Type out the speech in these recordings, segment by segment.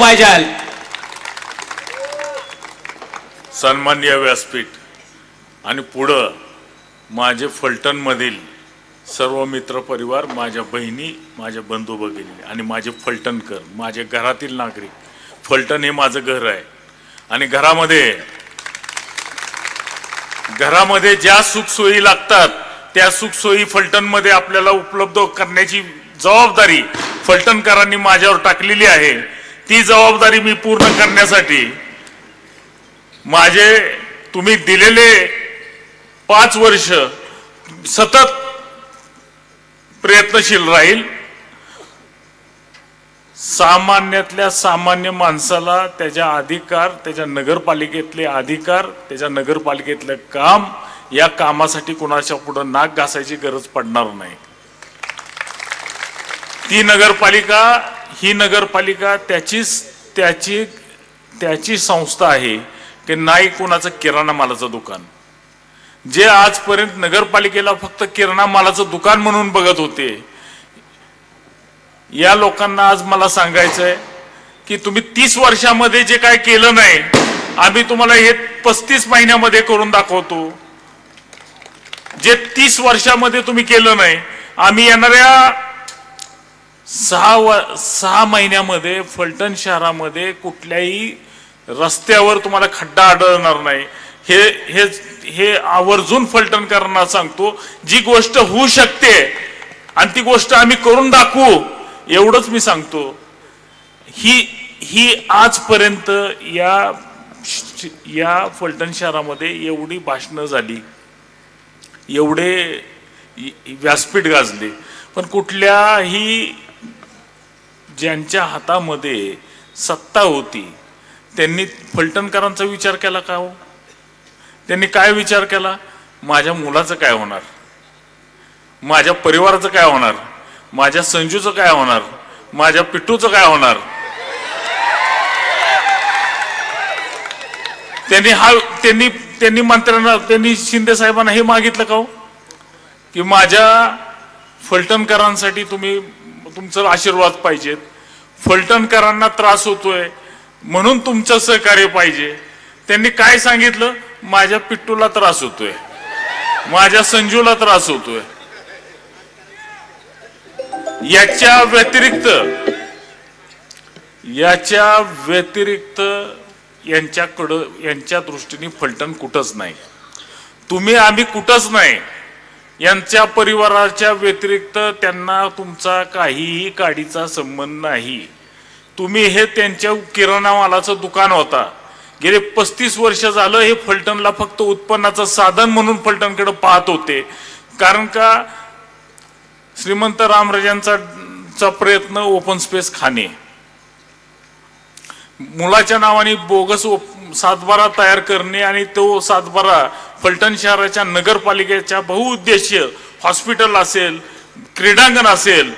पाहिजे. सन्माननीय व्यासपीठ आणि पुढं माझे फलटण मधील सर्व मित्र परिवार, माझ्या बहिणी, माझ्या बंधू भगिनी आणि माझे फलटणकर, माझे घरातील नागरिक. फलटण हे माझं घर आहे आणि घरामध्ये ज्या सुखसोयी लागतात त्या सुखसोयी फलटणमध्ये आपल्याला उपलब्ध करण्याची जबाबदारी फलटणकरांनी माझ्यावर टाकलेली आहे. ती जबाबदारी मी पूर्ण करण्यासाठी माझे तुम्ही दिलेले 5 वर्ष सतत प्रयत्नशील राहील. सामान्यातल्या सामान्य माणसाला त्याच्या अधिकार, त्याच्या नगरपालिकेतले अधिकार, त्याच्या नगरपालिकेतलं काम, या कामासाठी कोणाच्या पुढे नाक घासायची गरज पडणार नाही. ती नगरपालिका, ही नगरपालिका त्याची संस्था आहे की नाही कोणाचं किराणा मालाचं दुकान. जे आजपर्यंत नगरपालिकेला फक्त किराणा मालाचं दुकान म्हणून बघत होते, या लोकांना आज मला सांगायचंय की तुम्ही 30 वर्षामध्ये जे काय केलं नाही, आम्ही तुम्हाला हे 35 महिन्यामध्ये करून दाखवतो. जे 30 वर्षामध्ये तुम्ही केलं नाही, आम्ही येणाऱ्या 6 महिन्यामध्ये फलटण शहरामध्ये कुठल्याही रस्त्यावर तुम्हाला खड्डा आढळणार नाही. हे आवर्जून फलटणकरांना सांगतो. जी गोष्ट होऊ शकते आणि ती गोष्ट आम्ही करून दाखवू, एवढंच मी सांगतो. ही आजपर्यंत या फलटण शहरामध्ये एवढी भाषणं झाली, एवढे व्यासपीठ गाजले, पण कुठल्याही ज्यांच्या हातामध्ये सत्ता होती त्यांनी फलटणकरांचा विचार केला का हो? त्यांनी काय विचार केला? माझ्या मुलाचं काय होणार, माझ्या परिवाराचं काय होणार, माझ्या संजूचं काय होणार, माझ्या पिट्टूचं काय होणार? त्यांनी मंत्र्यांना, त्यांनी शिंदे साहेबांना हे मागितलं का हो की माझ्या फलटणकरांसाठी तुमचं आशीर्वाद पाहिजेत, फलटणकरांना त्रास होतोय म्हणून तुमचं सहकार्य पाहिजे. त्यांनी काय सांगितलं? माझ्या पिट्टूला त्रास होतोय, माझ्या संजूला त्रास होतोय. याच्या व्यतिरिक्त यांच्या दृष्टीने फलटण कुठंच नाही. आम्ही कुठंच नाही. यांच्या परिवाराच्या व्यतिरिक्त त्यांना तुमचा काहीही काडीचा संबंध नाही. तुम्ही हे त्यांच्या किराणा मालाचं दुकान होता. गेले 35 वर्ष झालं हे फलटणला फक्त उत्पन्नाचं साधन म्हणून फलटणकडे पाहत होते. कारण का श्रीमंत रामराजांचा प्रयत्न ओपन स्पेस खाणे, मुलाच्या नावाने बोगस सातबारा तयार करणे आणि तो सातबारा फलटण शहराच्या नगरपालिकेच्या बहुउद्देशीय हॉस्पिटल असेल, क्रीडांगण असेल,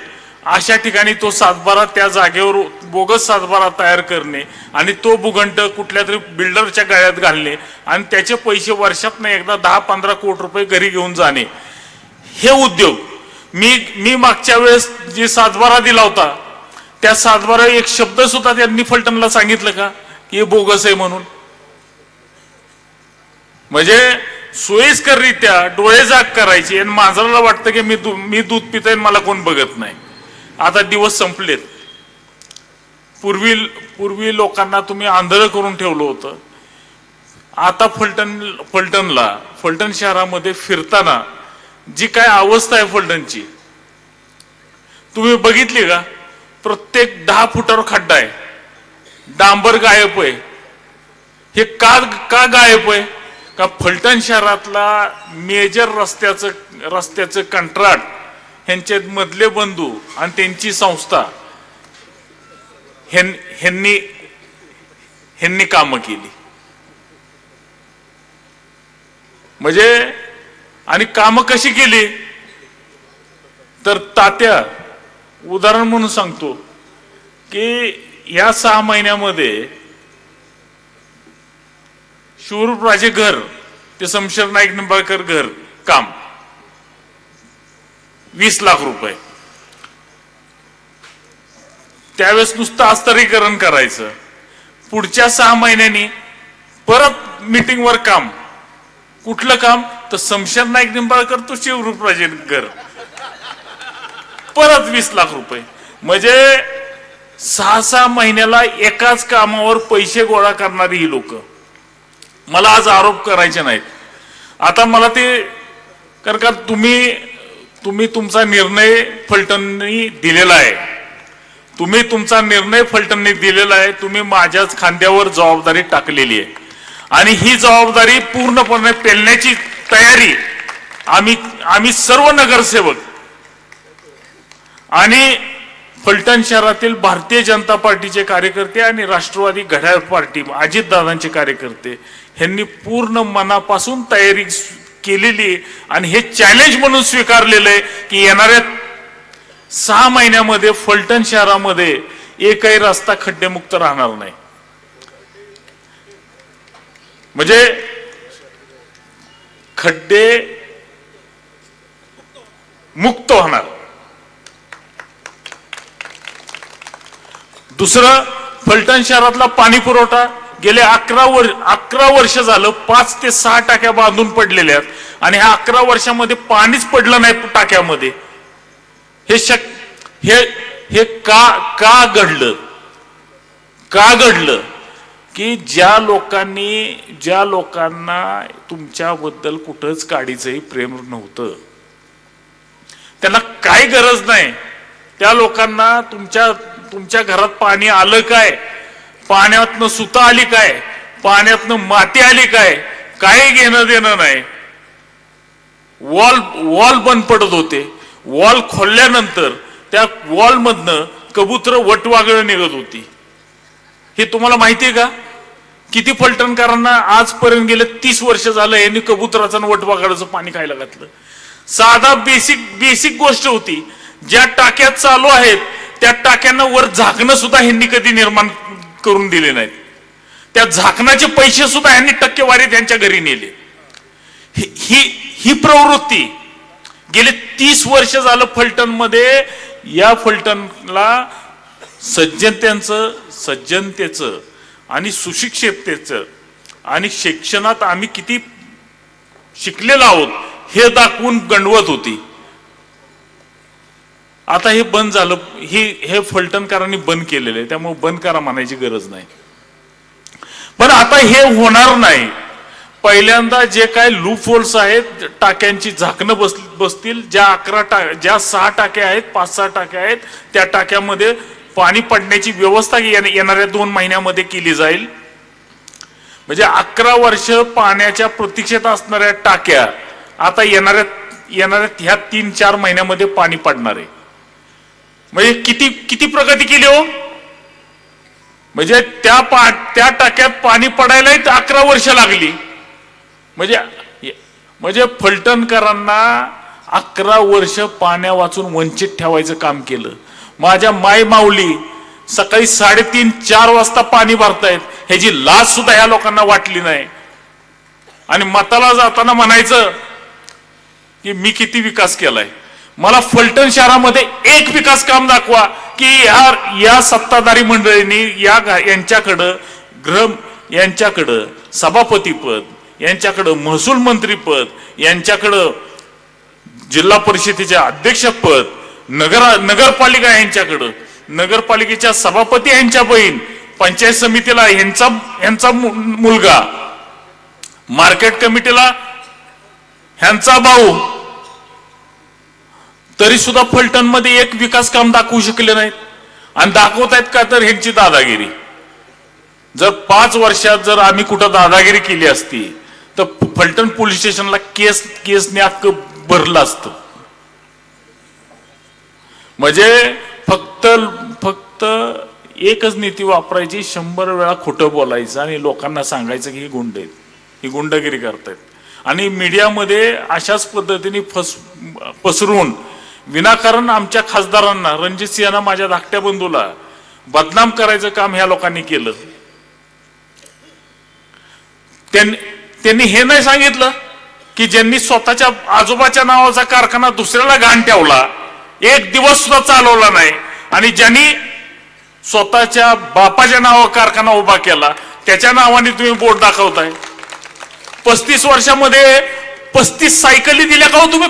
अशा ठिकाणी तो सातबारा त्या जागेवर बोगस सातबारा तयार करणे आणि तो भूखंड कुठल्या तरी बिल्डरच्या गळ्यात घालणे आणि त्याचे पैसे वर्षातनं एकदा 10-15 कोटी रुपये घरी घेऊन जाणे, हे उद्योग. मी मागच्या वेळेस जे सातबारा दिला होता त्या सातबारा एक शब्द सुद्धा त्यांनी फलटणला सांगितलं का की हे बोगस आहे म्हणून? म्हणजे सोयीस्कररित्या डोळेजाग करायची आणि मांजराला वाटतं की मी दूध पितोय मला कोण बघत नाही. आता दिवस संपलेत. पूर्वी लोकांना तुम्ही आंधळं करून ठेवलं होतं. आता फलटण शहरामध्ये फिरताना जी काय अवस्था आहे फलटणची तुम्ही बघितली का? प्रत्येक 10 फुटावर खड्डा आहे, डांबर गायब आहे. हे का गायब आहे? का फलटण शहरातला मेजर रस्त्याचं कंत्राट ह्यांचे मधले बंधू आणि त्यांची संस्था ह्यांनी कामं केली. म्हणजे आणि कामं कशी केली तर तात्या उदाहरण म्हणून सांगतो की या 6 महिन्यामध्ये शिवरूपराजे घर ते शमशेर नाईक निंबाळकर घर काम 20 लाख रुपये. त्यावेळेस नुसतं अस्तरीकरण करायचं, पुढच्या 6 महिन्यांनी परत मीटिंगवर काम. कुठलं काम? तर शमशेर नाईक निंबाळकर तो शिवरूपराजेनकर, परत 20 लाख रुपये. म्हणजे 6-6 महिन्याला एकाच कामावर पैसे गोळा करणारी ही लोक. मला आज आरोप करायचे नाहीत. आता मला ते कारण का तुम्ही तुमचा निर्णय फलटणनी दिलेला आहे. तुमचा निर्णय फलटणनी दिलेला आहे. तुम्ही माझ्याच खांद्यावर जबाबदारी टाकलेली आहे आणि ही जबाबदारी पूर्णपणे पेलण्याची तयारी आम्ही सर्व नगरसेवक आणि फलटण शहरातील भारतीय जनता पार्टीचे कार्यकर्ते आणि राष्ट्रवादी घड्याळ पार्टी अजितदादांचे कार्यकर्ते यांनी पूर्ण मनापासून तयारी केलेली आणि हे चॅलेंज म्हणून स्वीकारलेलं आहे की येणाऱ्या 6 महिन्यामध्ये फलटण शहरामध्ये एकही रस्ता खड्डेमुक्त राहणार नाही. म्हणजे खड्डे मुक्त होणार. दुसरं, फलटण शहरातला पाणी पुरवठा गेले 11 वर्ष झालं 5 ते 6 टाक्या बांधून पडलेल्या आहेत आणि ह्या 11 वर्षामध्ये पाणीच पडलं नाही टाक्यामध्ये. हे का घडलं की ज्या लोकांना तुमच्याबद्दल कुठंच काडीचंही प्रेम नव्हतं, त्यांना काही गरज नाही, त्या लोकांना तुमच्या घरात पाणी आलं काय, पाण्यातनं सुता आली काय, पाण्यातनं माती आली काय, काही घेणं देणं नाही. वॉल बंद पडत होते. वॉल खोलल्यानंतर त्या वॉल मधनं कबूतर वटवागळ निघत होती. हे तुम्हाला माहितीये का? किती फलटणकरांना आजपर्यंत गेले 30 वर्ष झालं यांनी कबुतराचं आणि वटवागळाचं पाणी खायला घातलं. साधा बेसिक गोष्ट होती. ज्या टाक्यात चालू आहेत त्या टाक्यांना वर झाकणं सुद्धा ह्यांनी कधी निर्माण करून दिले नाहीत. त्या झाकणाचे पैसे सुद्धा ह्यांनी टक्केवारी त्यांच्या घरी नेले. ही प्रवृत्ती गेले 30 वर्ष झालं फलटण मध्ये. या फलटणला सज्जनतेचं आणि सुशिक्षिततेचं आणि शिक्षणात आम्ही किती शिकलेलो आहोत हे दाखवून गंडवत होती. आता हे बंद झालं. हे फलटणकरांनी बंद केलेलं आहे, त्यामुळे बंद करा म्हणायची गरज नाही. पण आता हे होणार नाही. पहिल्यांदा जे काय लूप होल्स आहेत, टाक्यांची झाकणं बसतील. ज्या 6 टाक्या आहेत, 5-6 टाक्या आहेत, त्या टाक्यामध्ये पाणी पडण्याची व्यवस्था येणाऱ्या 2 महिन्यामध्ये केली जाईल. म्हणजे 11 वर्ष पाण्याच्या प्रतीक्षेत असणाऱ्या टाक्या आता येणाऱ्या ह्या 3-4 महिन्यामध्ये पाणी पडणार आहे. म्हणजे किती प्रगती केली हो. म्हणजे त्या टाक्यात पाणी पडायला 11 वर्ष लागली. म्हणजे फलटणकरांना 11 वर्ष पाण्या वाचून वंचित ठेवायचं काम केलं. माझ्या माय माऊली सकाळी 3:30-4 वाजता पाणी भरतायत, ह्याची लाज सुद्धा ह्या लोकांना वाटली नाही. आणि मताला जाताना म्हणायचं की मी किती विकास केलाय. मला फलटण शहरामध्ये एक विकास काम दाखवा की या सत्ताधारी मंडळींनी यांच्याकडं सभापतीपद, यांच्याकडं महसूल मंत्रीपद, यांच्याकडं जिल्हा परिषदेचे अध्यक्षपद, नगरपालिका यांच्याकडं, नगरपालिकेच्या सभापती यांच्या बहीण, पंचायत समितीला यांचा मुलगा, मार्केट कमिटीला ह्यांचा भाऊ, तरी सुद्धा फलटण मध्ये एक विकास काम दाखवू शकले नाहीत. आणि दाखवत आहेत का तर ह्यांची दादागिरी. जर 5 वर्षात जर आम्ही कुठं दादागिरी केली असती तर फलटण पोलीस स्टेशनला केसने अख्खं भरलं असतं. म्हणजे फक्त एकच नीती वापरायची, 100 वेळा खोटं बोलायचं आणि लोकांना सांगायचं की ही गुंड आहेत, ही गुंडगिरी करतायत. आणि मीडियामध्ये अशाच पद्धतीने पसरून विनाकारण आमच्या खासदारांना, रणजित सिंहांना, माझ्या धाकट्या बंधूला बदनाम करायचं काम ह्या लोकांनी केलं. त्यांनी हे नाही सांगितलं की ज्यांनी स्वतःच्या आजोबाच्या नावाचा कारखाना दुसऱ्याला घाण ठेवला, एक दिवस सुद्धा चालवला नाही, आणि स्वतःच्या बापाच्या नावावर कारखाना उभा केला, त्याच्या नावाने तुम्ही बोट दाखवताय. 35 वर्षामध्ये 35 सायकली दिल्या का हो तुम्ही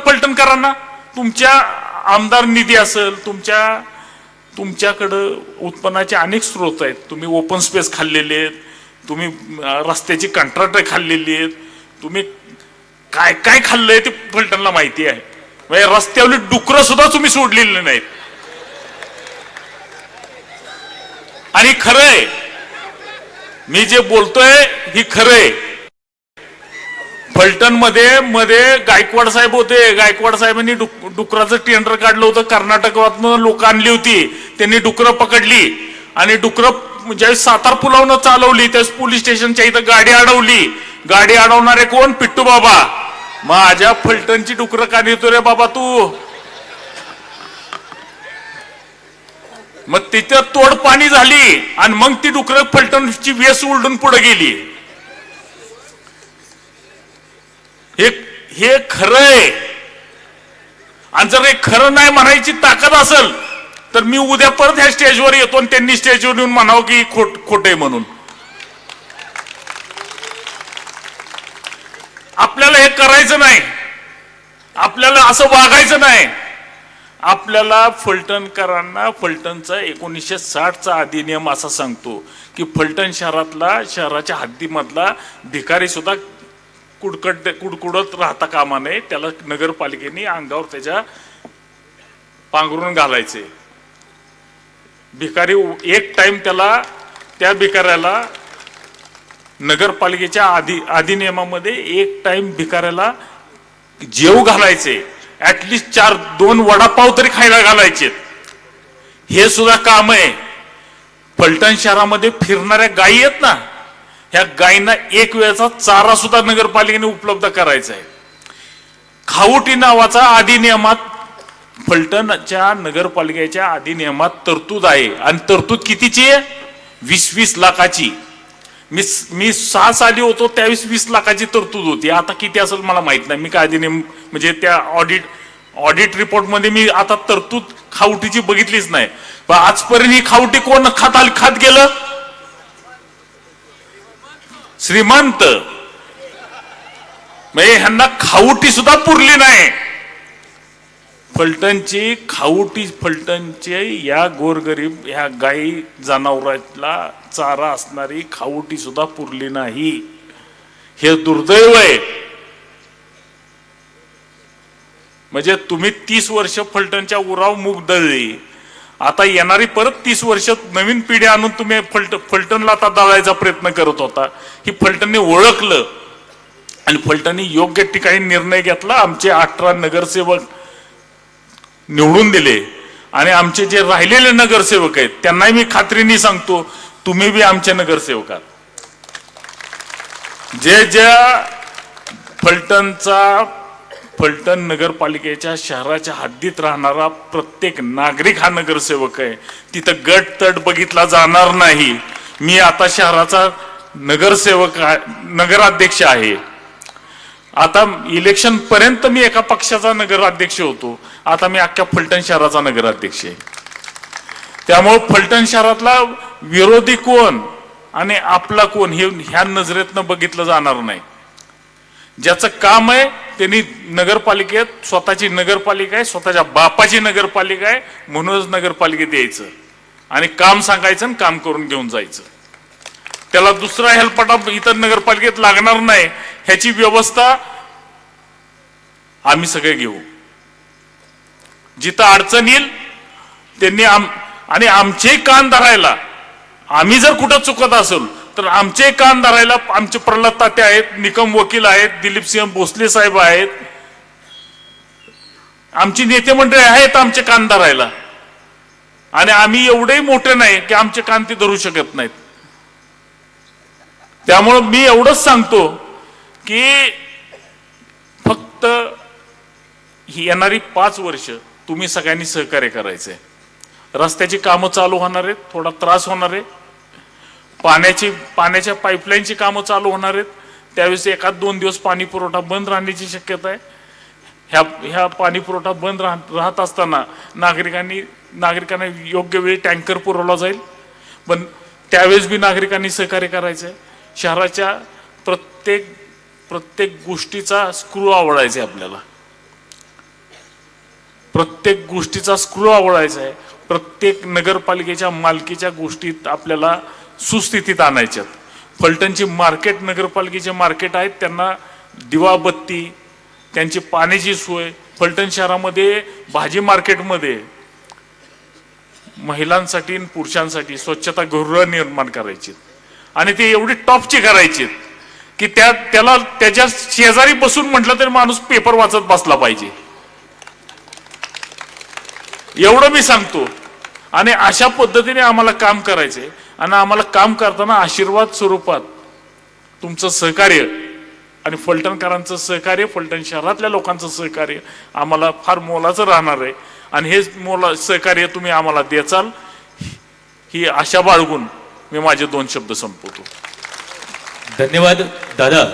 फलटणकरांना? तुमच्या आमदार निधी असेल, तुमच्याकडं उत्पन्नाचे अनेक स्रोत आहेत. तुम्ही ओपन स्पेस खाल्लेले आहेत, तुम्ही रस्त्याची कंत्राट खाल्लेली आहेत, तुम्ही काय काय खाल्लंय ते फलटणला माहिती आहे. म्हणजे रस्त्यावरली डुकरं सुद्धा तुम्ही सोडलेली नाहीत. आणि खरंय, मी जे बोलतोय ही खरंय. फलटण मध्ये गायकवाड साहेब होते. गायकवाड साहेबांनी डुकराचं टेंडर काढलं होतं. कर्नाटकातून लोक आणली होती, त्यांनी डुकरं पकडली आणि डुकरं ज्यावेळेस सातार पुलावनं चालवली त्यावेळेस पोलीस स्टेशनच्या इथं गाडी अडवली. गाडी अडवणारे कोण? पिट्टू बाबा. माझ्या फलटणची डुकरं का नेतो रे बाबा तू? मग तिथं तोडपाणी झाली आणि मग ती डुकरं फलटणची वेस उलटून पुढे गेली. हे खरं आहे. आणि जर हे खरं नाही म्हणायची ताकद असेल तर मी उद्या परत ह्या स्टेजवर येतो आणि त्यांनी स्टेजवर येऊन म्हणावं की खोट आहे म्हणून. आपल्याला हे करायचं नाही, आपल्याला असं वागायचं नाही. आपल्याला फलटणकरांना फलटणचा 1960चा अधिनियम असा सांगतो की फलटण शहराच्या हद्दीमधला भिकारी सुद्धा कुडकुडत राहता कामा नये. त्याला नगरपालिकेने अंगावर त्याच्या पांघरून घालायचे. भिकारी एक टाइम त्या भिकाऱ्याला नगरपालिकेच्या अधिनियमामध्ये एक टाइम भिकाऱ्याला जेव घालायचे. ऍटलिस्ट 2 वडापाव तरी खायला घालायचे. हे सुद्धा काम आहे. फलटण शहरामध्ये फिरणाऱ्या गायी आहेत ना, ह्या गायींना एक वेळचा चारा सुद्धा नगरपालिकेने उपलब्ध करायचा आहे. खावटी नावाचा अधिनियमात, फलटणच्या नगरपालिकेच्या अधिनियमात तरतूद आहे. आणि तरतूद कितीची आहे? 20-20 लाखाची. मी 6 साली होतो त्यावेळेस 20 लाखाची तरतूद होती. आता किती असेल मला माहित नाही. मी काय अधिनियम म्हणजे त्या ऑडिट रिपोर्ट मध्ये मी आता तरतूद खावटीची बघितलीच नाही. पण आजपर्यंत ही खावटी कोण खात गेलं? श्रीमंत. म्हणजे ह्यांना खावटी सुद्धा पुरली नाही. फलटणची खावटी, फलटणचे या गोरगरीब ह्या गायी जनावरांना चारा असणारी खावटी सुद्धा पुरली नाही. हे दुर्दैव आहे. म्हणजे तुम्ही 30 वर्ष फलटणच्या उराव मूग दळली, आता येणारी परत 30 वर्ष नवीन पिढी आणून तुम्ही फलटणला आता दळायचा प्रयत्न करत होता. ही फलटणने ओळखलं आणि फलटणने योग्य ठिकाणी निर्णय घेतला. आमचे 18 नगरसेवक निवडून दिले आणि आमचे जे राहिलेले नगरसेवक आहेत त्यांनाही मी खात्रीने सांगतो, तुम्ही बी आमचे नगरसेवक आहात. ज्या फलटण नगरपालिकेच्या शहराच्या हद्दीत राहणारा प्रत्येक नागरिक हा नगरसेवक आहे. तिथं गट तट बघितला जाणार नाही. मी आता शहराचा नगरसेवक, नगराध्यक्ष आहे. आता इलेक्शन पर्यंत मी एका पक्षाचा नगराध्यक्ष होतो, आता मी अख्ख्या फलटण शहराचा नगराध्यक्ष आहे. त्यामुळे फलटण शहरातला विरोधी कोण आणि आपला कोण हे ह्या नजरेतनं बघितलं जाणार नाही. ज्याचं काम आहे त्यांनी नगरपालिकेत, स्वतःची नगरपालिका आहे, स्वतःच्या बापाची नगरपालिका आहे म्हणूनच नगरपालिकेत यायचं आणि काम सांगायचं आणि काम करून घेऊन जायचं. त्याला दुसरा हेलपाटा इतर नगरपालिकेत लागणार नाही. ह्याची व्यवस्था आम्ही सगळे घेऊ. जिथं अडचण येईल त्यांनी आणि आमचे कान धरायला, आम्ही जर कुठं चुकत असेल तर आमचे कान धरायला आमचे प्रल्हाद तात्या आहेत, निकम वकील आहेत, दिलीप सिंह भोसले साहेब आहेत, आमची नेते मंडळी आहेत आमचे कान धरायला. आणि आम्ही एवढे मोठे नाही की आमचे कान ते धरू शकत नाहीत. त्यामुळे मी एवढंच सांगतो की फक्त ही येणारी 5 वर्ष तुम्ही सगळ्यांनी सहकार्य करायचंय. रस्त्याची कामं चालू होणार आहेत, थोडा त्रास होणार आहे. पाण्याच्या पाईपलाईनची कामं चालू होणार आहेत, त्यावेळेस 1-2 दिवस पाणी पुरवठा बंद राहण्याची शक्यता आहे. ह्या पाणी पुरवठा बंद राहत असताना नागरिकांना योग्य वेळी टँकर पुरवला जाईल, पण त्यावेळेस बी नागरिकांनी सहकार्य करायचं आहे. शहराच्या प्रत्येक गोष्टीचा स्क्रू आवडायचा आहे आपल्याला, प्रत्येक गोष्टीचा स्क्रू आवडायचा आहे. प्रत्येक नगरपालिकेच्या मालकीच्या गोष्टीत आपल्याला सुस्थितीत आणायच्यात. फलटणची मार्केट नगरपालिकेचे मार्केट आहेत, त्यांना दिवाबत्ती, त्यांची पाण्याची सोय, फलटण शहरामध्ये भाजी मार्केटमध्ये महिलांसाठी आणि पुरुषांसाठी स्वच्छतागृह निर्माण करायची आणि ते एवढी टॉपची करायची की त्याच्या शेजारी बसून म्हटलं तरी माणूस पेपर वाचत बसला पाहिजे, एवढं मी सांगतो. आणि अशा पद्धतीने आम्हाला काम करायचंय आणि आम्हाला काम करताना आशीर्वाद स्वरूपात तुमचं सहकार्य आणि फलटणकरांचं सहकार्य, फलटण शहरातल्या लोकांचं सहकार्य आम्हाला फार मोलाचं राहणार आहे. आणि हे सहकार्य तुम्ही आम्हाला द्याल ही आशा बाळगून मी माझे 2 शब्द संपवतो. धन्यवाद दादा.